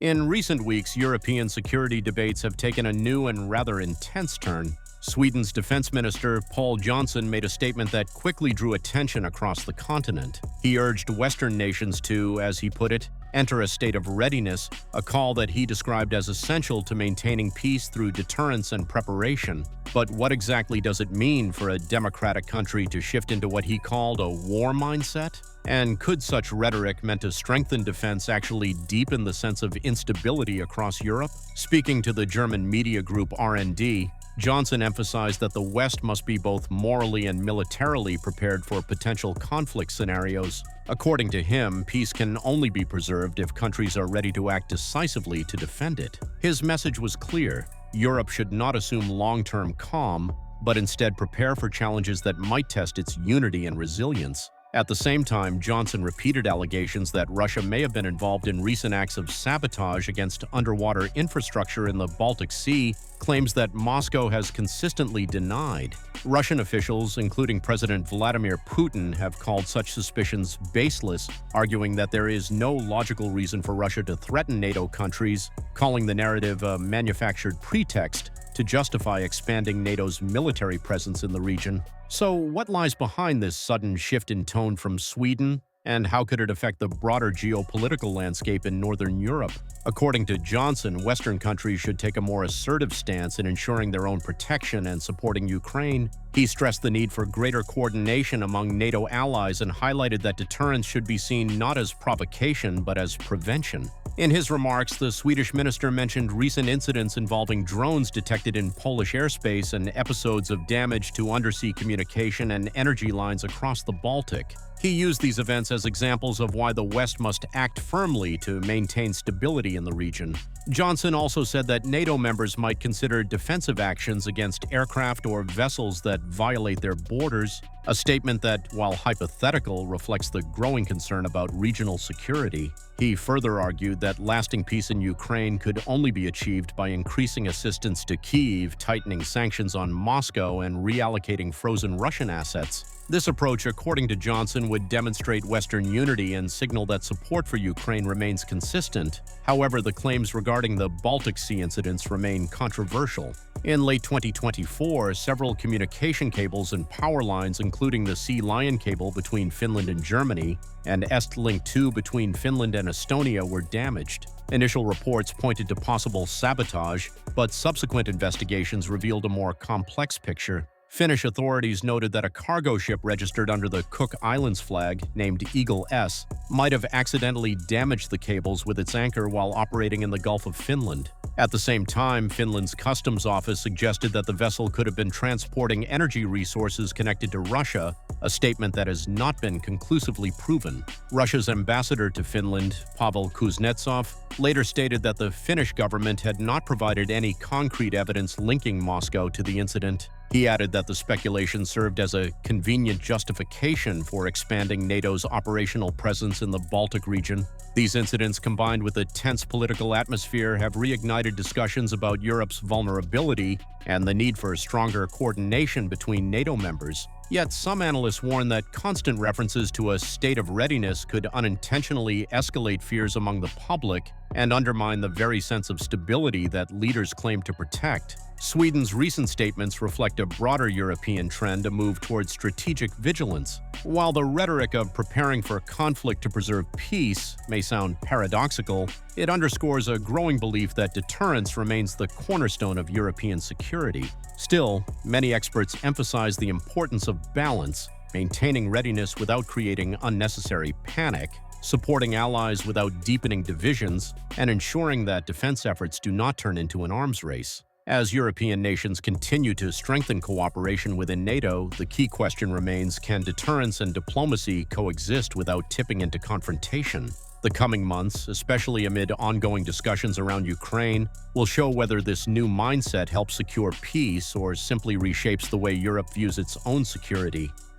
In recent weeks, European security debates have taken a new and rather intense turn. Sweden's defense minister, Paul Johnson, made a statement that quickly drew attention across the continent. He urged Western nations to, as he put it, enter a state of readiness, a call that he described as essential to maintaining peace through deterrence and preparation. But what exactly does it mean for a democratic country to shift into what he called a war mindset? And could such rhetoric meant to strengthen defense actually deepen the sense of instability across Europe? Speaking to the German media group RND, Johnson emphasized that the West must be both morally and militarily prepared for potential conflict scenarios. According to him, peace can only be preserved if countries are ready to act decisively to defend it. His message was clear: Europe should not assume long-term calm, but instead prepare for challenges that might test its unity and resilience. At the same time, Johnson repeated allegations that Russia may have been involved in recent acts of sabotage against underwater infrastructure in the Baltic Sea, claims that Moscow has consistently denied. Russian officials, including President Vladimir Putin, have called such suspicions baseless, arguing that there is no logical reason for Russia to threaten NATO countries, calling the narrative a manufactured pretext to justify expanding NATO's military presence in the region. So, what lies behind this sudden shift in tone from Sweden, and how could it affect the broader geopolitical landscape in Northern Europe? According to Johnson, Western countries should take a more assertive stance in ensuring their own protection and supporting Ukraine. He stressed the need for greater coordination among NATO allies and highlighted that deterrence should be seen not as provocation but as prevention. In his remarks, the Swedish minister mentioned recent incidents involving drones detected in Polish airspace and episodes of damage to undersea communication and energy lines across the Baltic. He used these events as examples of why the West must act firmly to maintain stability in the region. Johnson also said that NATO members might consider defensive actions against aircraft or vessels that violate their borders, a statement that, while hypothetical, reflects the growing concern about regional security. He further argued that lasting peace in Ukraine could only be achieved by increasing assistance to Kyiv, tightening sanctions on Moscow, and reallocating frozen Russian assets. This approach, according to Johnson, would demonstrate Western unity and signal that support for Ukraine remains consistent. However, the claims regarding the Baltic Sea incidents remain controversial. In late 2024, several communication cables and power lines, including the Sea Lion cable between Finland and Germany and Estlink 2 between Finland and Estonia, were damaged. Initial reports pointed to possible sabotage, but subsequent investigations revealed a more complex picture. Finnish authorities noted that a cargo ship registered under the Cook Islands flag, named Eagle S, might have accidentally damaged the cables with its anchor while operating in the Gulf of Finland. At the same time, Finland's customs office suggested that the vessel could have been transporting energy resources connected to Russia, a statement that has not been conclusively proven. Russia's ambassador to Finland, Pavel Kuznetsov, later stated that the Finnish government had not provided any concrete evidence linking Moscow to the incident. He added that the speculation served as a convenient justification for expanding NATO's operational presence in the Baltic region. These incidents, combined with a tense political atmosphere, have reignited discussions about Europe's vulnerability and the need for stronger coordination between NATO members. Yet some analysts warn that constant references to a state of readiness could unintentionally escalate fears among the public and undermine the very sense of stability that leaders claim to protect. Sweden's recent statements reflect a broader European trend to move towards strategic vigilance. While the rhetoric of preparing for conflict to preserve peace may sound paradoxical, it underscores a growing belief that deterrence remains the cornerstone of European security. Still, many experts emphasize the importance of balance, maintaining readiness without creating unnecessary panic, supporting allies without deepening divisions, and ensuring that defense efforts do not turn into an arms race. As European nations continue to strengthen cooperation within NATO, the key question remains: can deterrence and diplomacy coexist without tipping into confrontation? The coming months, especially amid ongoing discussions around Ukraine, will show whether this new mindset helps secure peace or simply reshapes the way Europe views its own security.